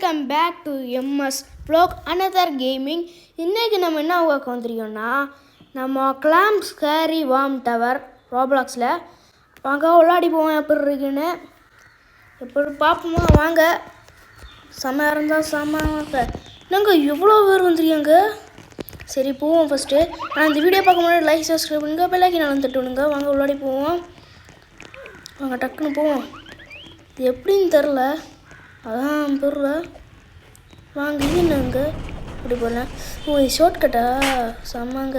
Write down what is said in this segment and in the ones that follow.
Welcome back to MS vlog another gaming. இன்றைக்கி நம்ம என்ன ஒர்க் வந்துருக்கோம்னா நம்ம கிளாம் ஸ்கேரி வார்ம் டவர் ரோப்ளாக்ஸில் வாங்க விளையாடி போவோம். எப்படி இருக்குன்னு எப்படி பார்ப்போமா? வாங்க. செம்மையாக இருந்தால் செம்மையாக நாங்கள் எவ்வளோ பேர் வந்துருக்காங்க. சரி போவோம். ஃபஸ்ட்டு நான் இந்த வீடியோ பார்க்க முன்னாடி லைக் சப்ஸ்கிரைப் பண்ணுங்க, பெல்லைக்கன் நான் தட்டு விடுங்க. வாங்க விளையாடி போவோம். வாங்க டக்குன்னு போவோம். இது எப்படின்னு தெரில, அதான் பொருளை வாங்க. இது என்னங்க இப்படி போடலாம்? ஓ இது ஷார்ட்கட்டா? செம்மாங்க.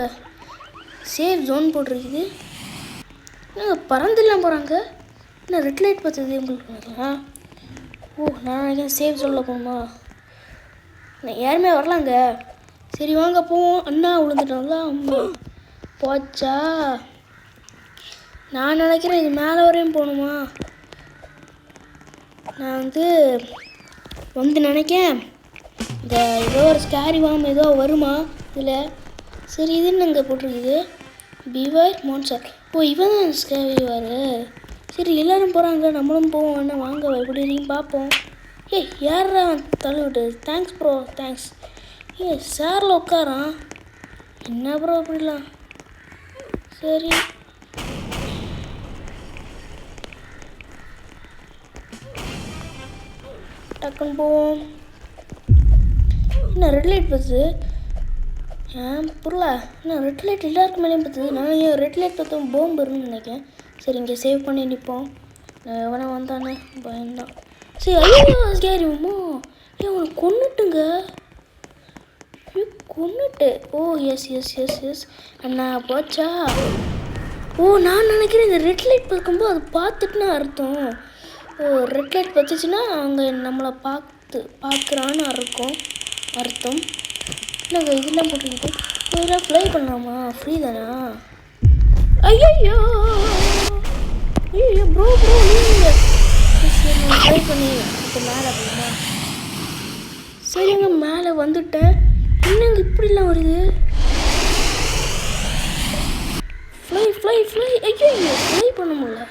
சேஃப் ஜோன் போட்டிருக்குது. என்னங்க பறந்துலாம் போகிறாங்க. என்ன ரெட் லைட் பார்த்தது உங்களுக்கு? ஓ நான் நினைக்கிறேன் சேஃப் ஜோனில் போகணுமா? யாருமே வரலாங்க. சரி வாங்க போவோம். அண்ணா விழுந்துட்டோம்ல, அம்மா போச்சா? நான் நினைக்கிறேன் இது மேலே வரையும் போகணுமா? நான் வந்து நினைக்கேன் இந்த ஏதோ ஒரு ஸ்கேரி வார்ம் ஏதோ வருமா இதில். சரி இது என்னங்க போட்டிருக்குது? பிவர் மான்ஸ்டர். ஓ இவன் தான் ஸ்கேரி வாரு. சரி எல்லோரும் போகிறாங்க, நம்மளும் போவோம். என்ன வாங்க எப்படி இருக்கீங்க பார்ப்போம். ஏய் யாரா தள்ளிவிட்டு? Thanks bro, thanks. ஏ சாரில் உட்காரான். என்ன ப்ரோ அப்படிலாம்? சரி டக்குன்னு போவோம். என்ன ரெட் லைட் பார்த்துது? புரியல. என்ன ரெட் லைட் எல்லாருக்கும் மேலேயும் பார்த்துது. நான் ஏன் ரெட் லைட் பார்த்தோம் போம்பு வரும்னு நினைக்கிறேன். சரி இங்கே சேவ் பண்ணி நிற்போம். எவனா வந்தானே பயந்தான். சரி ஐயோ ஸ்கேரியுமோ. ஏன் உனக்கு கொன்னுட்டுங்க, கொன்னுட்டு. ஓ எஸ் எஸ் எஸ் எஸ் அண்ணா போச்சா? ஓ நான் நினைக்கிறேன் இந்த ரெட் லைட் பார்க்கும்போது அது பார்த்துட்டுனா அர்த்தம். ஓ ரெட் லைட் பார்த்துச்சுன்னா அவங்க நம்மளை பார்க்குறான்னு அர்த்தம். இல்லைங்க இதெல்லாம் போட்டுக்கிட்டு இதெல்லாம் ஃப்ளை பண்ணலாமா? ஃப்ரீ தானா? ஐயோ ஐயோ ப்ரோ நீங்கள் ஃப்ளை பண்ணி இப்போ மேலே போகுமா? சரிங்க மேலே வந்துட்டேன். என்னங்க இப்படிலாம் வருது? ஃப்ளை ஐயோ ஃப்ளை பண்ண முடியல.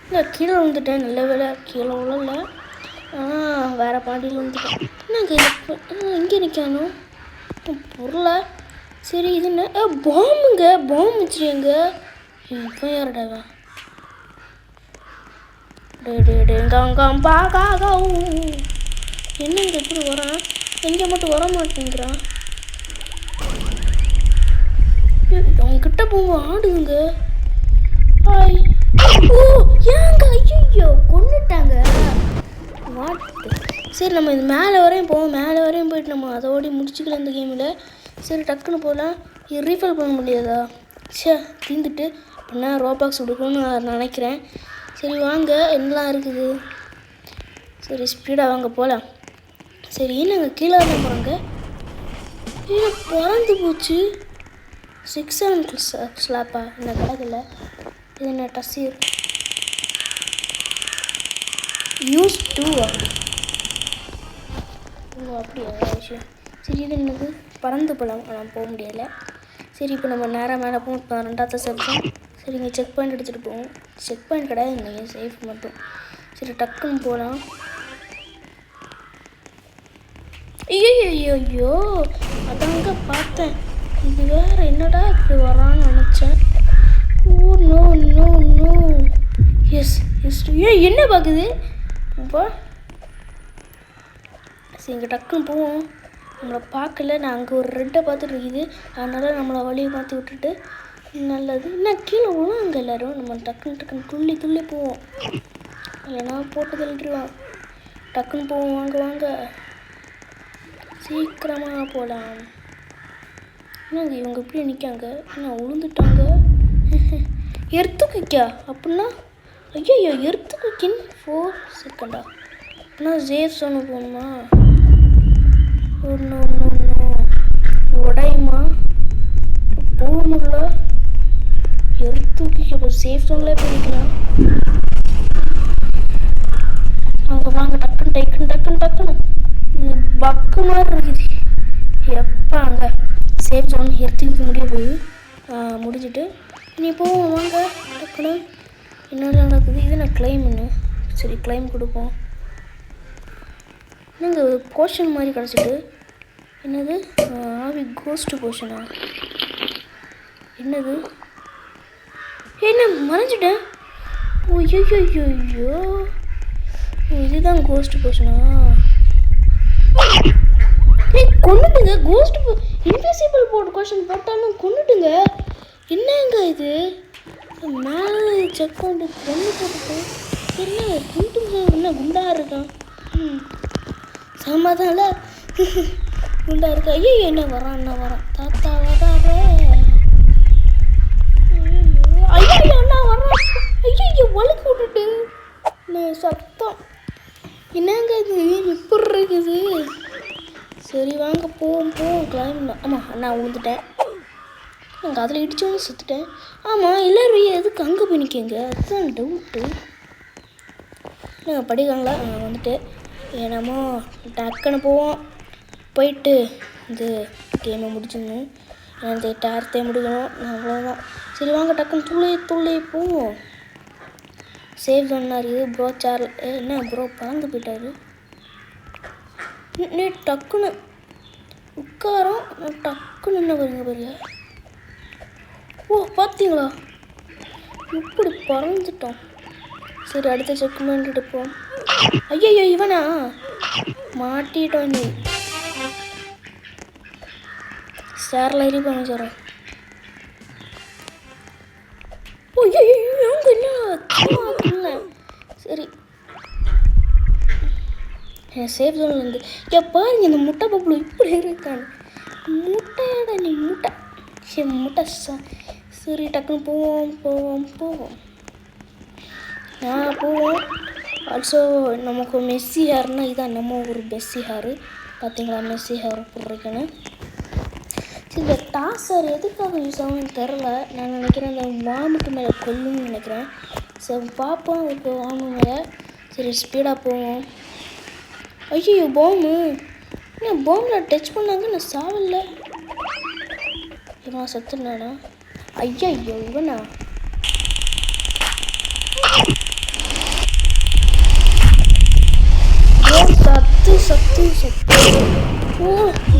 இல்லை கீழே விழுந்துட்டேன். நல்ல வேலை கீழே விழல. வேறு பாண்டியில் வந்துட்டேன். என்னங்க இங்கே நிற்கணும் பொருளை. சரி இது என்ன பாம்புங்க? பாம்பு வச்சுருங்க. இப்போ யாருடாவா? என்னங்க எப்படி வரான்? எங்கே மட்டும் வர மாட்டேங்கிறான். அவங்ககிட்ட போக ஆடுதுங்க. ஓ ஏங்க ஐயோ கொண்டுட்டாங்க. சரி நம்ம இது மேலே வரையும் போவோம். மேலே வரையும் போயிட்டு நம்ம அதோட முடிச்சுக்கலாம் இந்த கேமில். சரி டக்குன்னு போகலாம். இது ரீஃபில் பண்ண முடியாதா? தீந்துட்டு அப்படின்னா ரோபாக்ஸ் கொடுக்கணும்னு நான் நினைக்கிறேன். சரி வாங்க என்னலாம் இருக்குது. சரி ஸ்பீடாக வாங்க போகலாம். சரி என்னங்க கீழே தான் போகிறாங்க. ஏன்னா பறந்து போச்சு. 6 ஸ்லாப்பா என்ன கிடக்கல. இது என்ன டஸ்ஸியர் யூஸ் 2 ஓ அப்படியா விஷயம். சரி இது என்னது? பறந்து போகலாம். ஆனால் போக முடியலை. சரி இப்போ நம்ம நேராக மேலே போவோம். இப்போ 2வது செக்ஷன். சரி இங்கே செக் பாயிண்ட் எடுத்துகிட்டு போவோம். செக் பாயிண்ட் கிடையாது இல்லைங்க, சேஃப் மட்டும். சரி டக்குன்னு போகலாம். ஐயோ அதாங்க பார்த்தேன். இது வேறு என்னடா இப்படி வரான்னு நினச்சேன். Oh no no no yes yes. என்ன பார்க்குது இப்போ? சரி இங்கே டக்குன்னு போவோம். நம்மளை பார்க்கல. நான் அங்கே ஒரு ரெட்டை பார்த்துட்டு இருக்குது. அதனால் நம்மளை வழியை பார்த்து விட்டுட்டு நல்லது. என்ன கீழே விழும் அங்கே எல்லோரும். நம்ம டக்குன்னு துள்ளி போவோம். இல்லைன்னா போட்டு தள்ளிடுவான். டக்குன்னு போவோம். வாங்க சீக்கிரமாக போகலாம். என்னங்க இவங்க இப்படி நிற்காங்க? என்ன விழுந்துட்டாங்க? எர்த்துக்குக்கா அப்படின்னா? ஐயோ எர்த்துக்குக்கின் 4 செகண்டா? அப்படின்னா சேஃப் ஜோனு போகணுமா? உடையுமா? போக முடியல. எர்த்துக்கு அப்போ சேஃப் ஜோன்லேயே போய்க்கலாம். வாங்க டக்குன்னு இது பக்கு மாதிரி இருக்குது. எப்போ அங்கே சேஃப் ஜோன் எடுத்துக்க முடிய போகுது. முடிச்சுட்டு இனி போவோம். வாங்க டக்குன்னு என்ன நடக்குது? இது நான் கிளைம்னு. சரி கிளைம் கொடுப்போம். என்னங்க போர்ஷன் மாதிரி கிடச்சிட்டு என்னது ஆவி கோஸ்ட்டு போர்ஷனா என்னது என்ன மறைஞ்சிட்டேன் ஐயோ இதுதான் கோஸ்ட் போர்ஷனா கொண்டுட்டுங்க கோஸ்ட் இன்விசிபிள் போர்ட் கொஷின் போட்டாலும் கொண்டுட்டுங்க என்னங்க இது மேலே செக் பண்ணிட்டு கொண்டு போட்டுட்டு என்ன குண்டு என்ன குண்டா இருக்கான் சமாதான குண்டா இருக்கா ஐயோ என்ன வரான் தாத்தா வராரு ஐயோ அண்ணா வர்றான் ஐயோ வழுக்கு விட்டுட்டு சத்தம் என்னங்க இது எப்படி இருக்குது சரி வாங்க போவோம் கிளம்பி ஆமாம் நான் விழுந்துட்டேன் நாங்கள் அதில் இடிச்சோன்னு சுற்றுட்டேன் ஆமாம் எல்லோரும் எதுக்கு அங்கே போய் நிற்கிங்க அதுதான் டவுட்டு நாங்கள் படிக்காங்களா வந்துட்டு ஏன்னாமோ டக்குன்னு போவோம் போயிட்டு இது கேமை முடிச்சிடணும் அந்த டேரத்தை முடிக்கணும் அவ்வளோதான் சரி வாங்க டக்குன்னு துள்ளி போவோம் சேவ் சொன்னார் ப்ரோ சார் என்ன ப்ரோ பறந்து போயிட்டாரு டக்குன்னு உட்காரோம் டக்குன்னு என்ன பாருங்க ஓ பார்த்தீங்களா இப்படி பறந்துட்டோம் சரி அடுத்த செக் பண்ணிட்டு எடுப்போம் ஐயோ இவனா மாட்டிட்டோம் நீ சேரில் எரி பண்ண சார் ஓ அவங்க என்ன சரி சேஃப் ஜோன்லேருந்து பாருங்க இந்த முட்டை பப்புளு இப்படி இருக்கான்னு முட்டையோட நீ முட்டை சரி டக்குன்னு போவோம் போவோம் ஆல்சோ நமக்கு மெஸ்ஸி ஹேர்னா இதான் நம்ம ஒரு பெஸ்ஸி ஹேரு பார்த்தீங்களா மெஸ்ஸி ஹேர் போடுறதுக்குன்னு சரி இந்த டாஸர் எதுக்காக யூஸ் ஆகும்னு தெரில நான் நினைக்கிறேன் இந்த வாமுக்கு மேலே கொல்லுன்னு நினைக்கிறேன் சரி பார்ப்போம் இப்போ வாமுங்க சரி ஸ்பீடாக போவோம் ஐயோ பாம்பு என்ன பாம்பில் டச் பண்ணாங்க நான் சாவல்ல இவன் செத்துனானா ஐயோ இவனா சத்து ஓ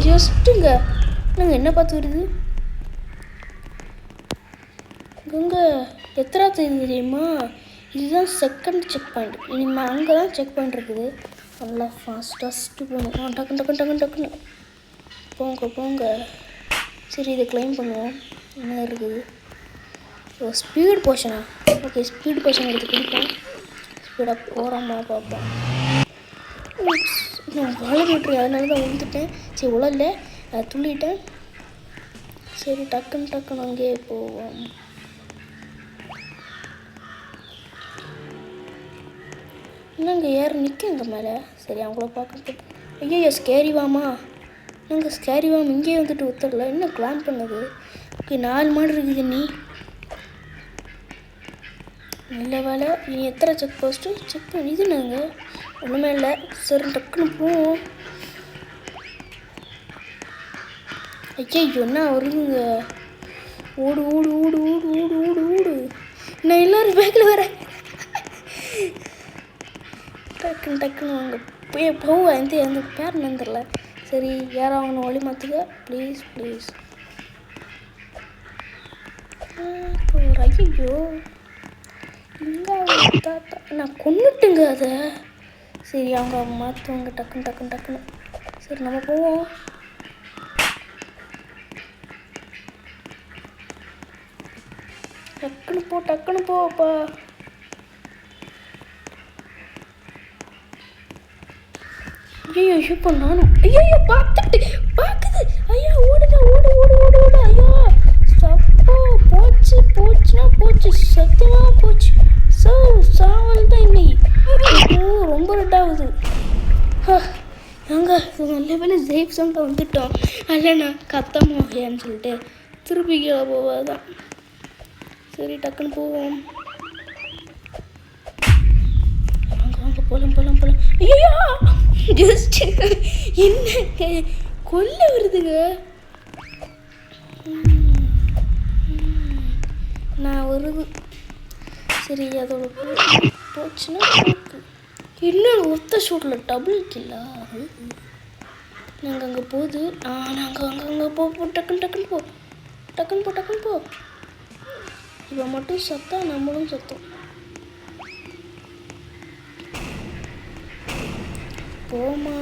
ஜஸ்ட்டுங்க நாங்கள் என்ன பார்த்து வருது இங்கே எத்தனை தெரியுமா இதுதான் செகண்ட் செக் பாயிண்ட் இனிமேல் அங்கே தான் செக் பாயிண்ட் இருக்குது நல்லா ஃபாஸ்ட்டு போகணும் டக்குன்னு போங்க சரி இதை கிளைம் பண்ணுவோம் என்ன இருக்குது ஓ ஸ்பீட் போர்ஷனா ஓகே ஸ்பீட் போர்ஷன் எடுத்து கொடுப்போம் ஸ்பீடாக போகிறோமா பார்ப்போம் நான் வாழை விட்டுரு அதனால தான் விழுந்துட்டேன் சரி உழல துள்ளிட்டேன் சரி டக்குன்னு அங்கேயே போவோம் என்னங்க யார் நிற்குங்க மேலே சரி அவங்கள பார்க்க ஐயோ ஸ்கேரிவாமா நாங்கள் ஸ்கேரிவாம் இங்கேயே வந்துட்டு ஒத்துடல என்ன கிளாம் பண்ணது ஓகே 4 மாடு இருக்குது நீ நல்ல வேலை நீ எத்தனை செக் பண்ணி இது நாங்கள் ஒன்றுமே இல்லை சரி டக்குன்னு போவோம் ஐயோ என்ன வருதுங்க ஓடு நான் எல்லோரும் பேக்கில் வரேன் டக்குன்னு அங்கே போவேன் அந்த பேர் நந்துடல சரி யாரும் அவனை வழி மாற்றுக்க ப்ளீஸ் ஐயோ இங்கே தாத்தா நான் கொண்டுட்டுங்க அதை சரி அவங்க மாற்றுவாங்க டக்குன்னு சரி நம்ம போவோம் டக்குன்னு போப்பா ஐயோ இப்போ நானும் ஐயோ பார்க்குது ஐயா ஓடு ஐயா சப்போ போச்சு சத்தமா போச்சு சாவல் தான் இன்னைக்கு ரொம்ப ரெட்டாகுது நாங்கள் நல்ல வேலை சேஃப் சவுண்டில் வந்துட்டோம் அல்லண்ணா கத்தாம ஏன்னு சொல்லிட்டு திருப்பி கீழே போவாதான் சரி டக்குன்னு போவோம் வாங்க போலாம் ஐயோ ஜஸ்ட் என்ன கொல்ல வருதுங்க நான் வருது சரி அதோட போச்சுன்னா இன்னும் ஒத்த ஷூட்டில் டபுள் கில்லா? நாங்கள் அங்கே போகுது. நாங்கள் அங்கே போ டக்குன்னு டக்குன்னு போ டக்குன்னு போ டக்குன்னு போ. இவன் மட்டும் சத்தா நம்மளும் சத்தம். போமா.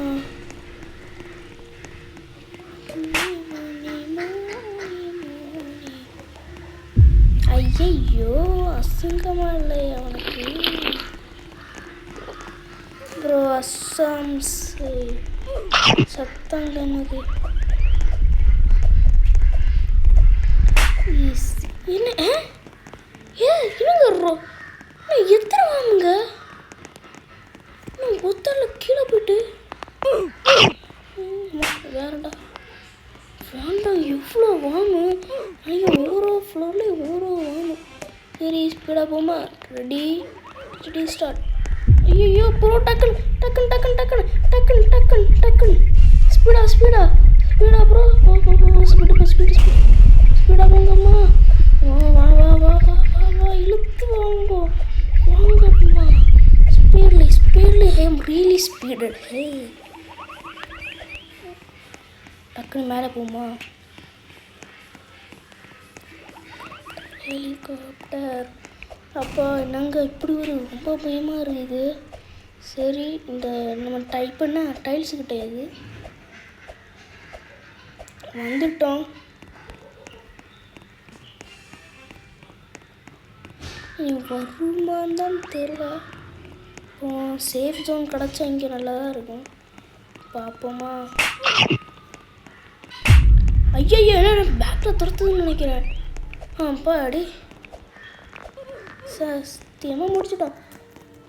ஐயோ அசிங்கமா இல்லை அவனுக்கு ப்ரோ. அஸ்ஸாம்ஸ் சத்தம் எனக்கு என்ன என்னங்க எத்தனை வாமுங்க ஒத்தால கீழே போயிட்டு வேறடா வேண்டாம். எவ்வளோ வாமு ஐயோ, ஓரோ ஃப்ளோர்லேயும் ஓரோ வாமு. சரி ஸ்பீடாக போமா. Ready ready start. ஐயோ ப்ரோ டக்குன்னு டக்குன்னு டக்குன்னு டக்குன்னு டக்குன்னு டக்குன்னு டக்குன்னு speedo speedo speedo bro. Speed speed speed ஸ்பீடாக போங்கம்மா. வா வா வா வா வா வா வா இழுத்து வாங்கோ வாங்கம்மா. ஸ்பீட்லி ஸ்பீட்லி ஐ எம் ரியலி ஸ்பீடட். ஹே டக்குன்னு மேலே போமா. ஹெலிகாப்டர். அப்பா என்னங்க இப்படி ஒரு ரொம்ப பயமாக இருக்குது. சரி இந்த நம்ம டைப் பண்ண டைல்ஸு கிட்டையாது வந்துட்டோம். வருமானு தான் தெரியல. சேஃப் ஜோன் கிடச்சா இங்கே நல்லா தான் இருக்கும். பார்ப்போமா. ஐயோ என்ன பேக்கில் துரத்துதுன்னு நினைக்கிறேன். அப்பா அடி சத்தியமாக முடிச்சிட்டோம்.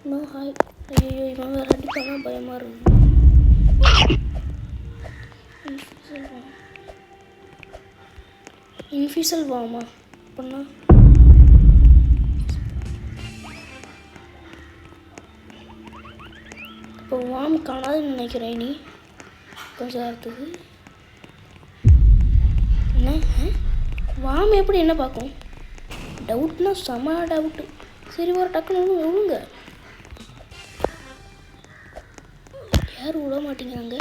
இன்னும் ஹாய். ஐயோ இவன் வேறு அடிப்பானா பயமாக இருக்கும். இன்ஃபிசல் வாமா அப்படின்னா இப்போ வாம் காணாதுன்னு நினைக்கிறேன். நீ கொஞ்சம் நேரத்துக்கு என்ன வாம் எப்படி என்ன பார்க்கும்? டவுட்னா செம டவுட்டு. சரி ஒரு டக்குன்னு விழுங்க. யாரும் விட மாட்டேங்கிறாங்க.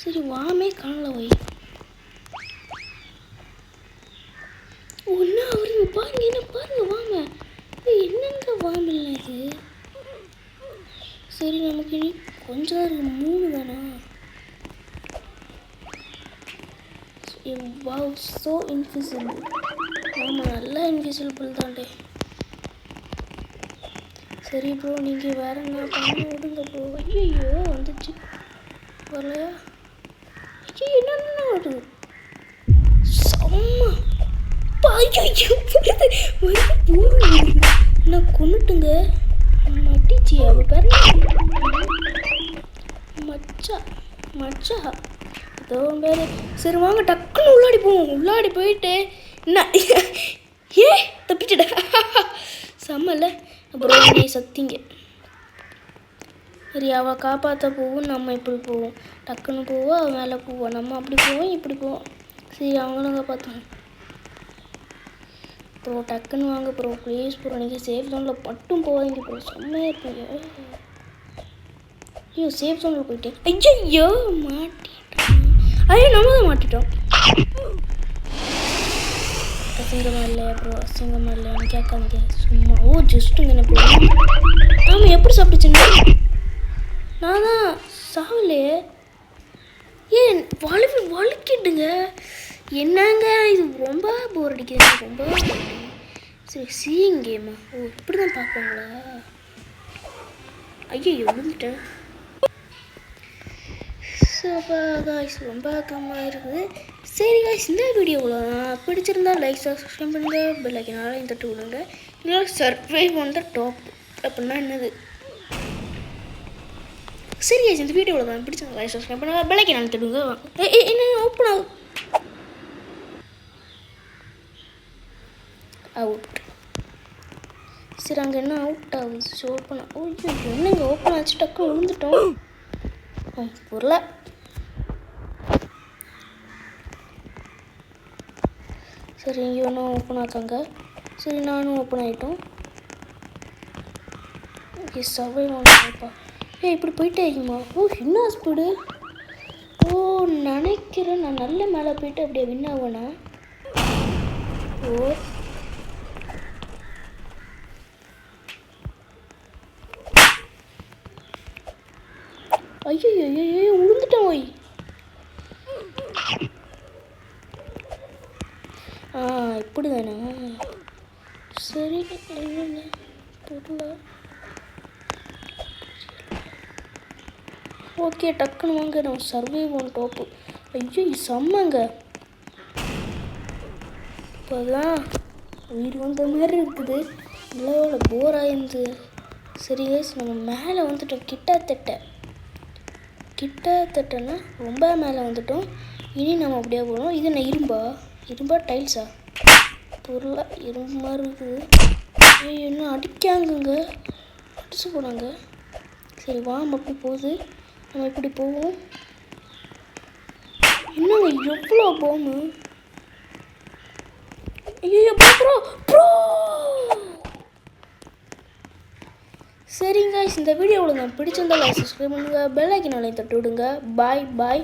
சரி வாமே காணல வை. ஒன்றா அவருங்க பாருங்க என்ன பாருங்க வாம. என்னங்க வாம் இல்லை இது. சரி நமக்கு இனி கொஞ்சம் தான் இருக்குது. 3 தானா? Wow so invisible. ஆமாம் நல்லா இன்விசிபிள் தான்டே. சரி ப்ரோ நீங்கள் வேறு என்ன பண்ண விடுங்க ப்ரோ. ஐயோ வந்துச்சு வரலையா? ஐயோ என்னென்ன வருது செம்ம. நான் கொண்டுட்டுங்க மட்டிச்சு அவ பேர் மச்சா மச்சா ஏதோ பேர். சரி வாங்க டக்குன்னு உள்ளாடி போவோம். உள்ளாடி போயிட்டு என்ன தப்பிச்சுட செம்மல்ல. அப்புறம் நீ சத்திங்க. சரி அவள் காப்பாற்ற போவோம். நம்ம இப்படி போவோம். டக்குன்னு போவோம். அவள் மேலே போவோம். நம்ம அப்படி போவோம் இப்படி போவோம். சரி அவங்களும் காப்பாற்றுவோம். ப்ரோ டக்குன்னு வாங்க ப்ரோ ப்ளீஸ் ப்ரோ. நீங்கள் சேஃப் ஜோனில் மட்டும் போவாதீங்க ப்ரோ. செம்மையாக இருப்பீங்க. ஐயோ சேஃப் ஜோனில் போயிட்டேன். ஐயோ மாட்டிட்டோம். ஐயோ நம்ம தான் மாட்டிட்டோம். அசிங்கமாக இல்லையா ப்ரோ? அசிங்கமாக இல்லையான்னு கேட்காங்க சும்மா. ஜஸ்ட்டுங்க என்ன ப்ரோ. ஆமாம் எப்படி சாப்பிட்டுச்சுங்க? நான் தான் சாவலையே. ஏன் வலிக்கிட்டுங்க. என்னங்க இது ரொம்ப போர் அடிக்குது. ரொம்ப சரி சீயிங் கேமா. இப்படி தான் பார்ப்பாங்களா? ஐயோ விழுந்துட்டேன். காய்ஸ் ரொம்ப கம்மியாக இருக்குது. சரி காய்ஸ் இந்த வீடியோவில் பிடிச்சிருந்தா லைக் சப்ஸ்கிரைப் பண்ணுங்கள். பெல் ஐக்கனால இந்த தட்டு விடுங்க. இல்லை சர்வைவ் ஆன் த டாப் அப்படின்னா என்னது? சரி காய்ஸ் இந்த வீடியோவில் தான் பிடிச்சிருந்தா லைக் சப்ஸ்கிரைப் பண்ணுங்கள். பெல் ஐக்கனால தட்டுங்க. என்ன ஓப்பன் ஆகும் அவுட். சரி அங்கே என்ன அவுட் ஆகுது ஓப்பன். ஓய்யோ என்னங்க ஓப்பன் ஆச்சு டக்கு விழுந்துட்டோம். பொருளை சரி இங்கே ஒன்றும் ஓப்பன் ஆக்காங்க. சரி நானும் ஓப்பன் ஆகிட்டோம். ஓகே சர்வை வாங்கப்பா. இப்படி போயிட்டே இருக்குமா? என்ன ஸ்பீடு! நினைக்கிறேன் நான் நல்ல மேலே போயிட்டு அப்படியே வின் ஆவேனா? ஐயோ விழுந்துட்டேன் போய். இப்படி தானே? சரி தெரியல. ஓகே, டக்குன்னு வாங்க. நம்ம சர்வைவ் ஒன் டாப்பு. ஐயோ செம்மங்க. இப்போதான் உயிர் வந்த மாதிரி இருக்குது. இல்லை போர் ஆயிருந்து. சரி கைஸ், நம்ம மேலே வந்துட்டோம். கிட்டத்தட்டனா ரொம்ப மேலே வந்துட்டோம். இனி நம்ம அப்படியே போகணும். இது என்ன இரும்பா டைல்ஸா? பொருளா இரும்பு மாதிரி இருக்குது. என்ன அடிக்காங்கங்க, அடிச்சு போனாங்க. சரி அப்படி போகுது. நம்ம இப்படி போவோம். என்னங்க எவ்வளோ போமு! ஐயோ ப்ரோ! சரிங்க, இந்த வீடியோ உங்களுக்கு பிடிச்சிருந்தா லைக், சப்ஸ்கிரைப் பண்ணுங்க, பெல் ஐக்கனை தட்டி விடுங்க. பாய்.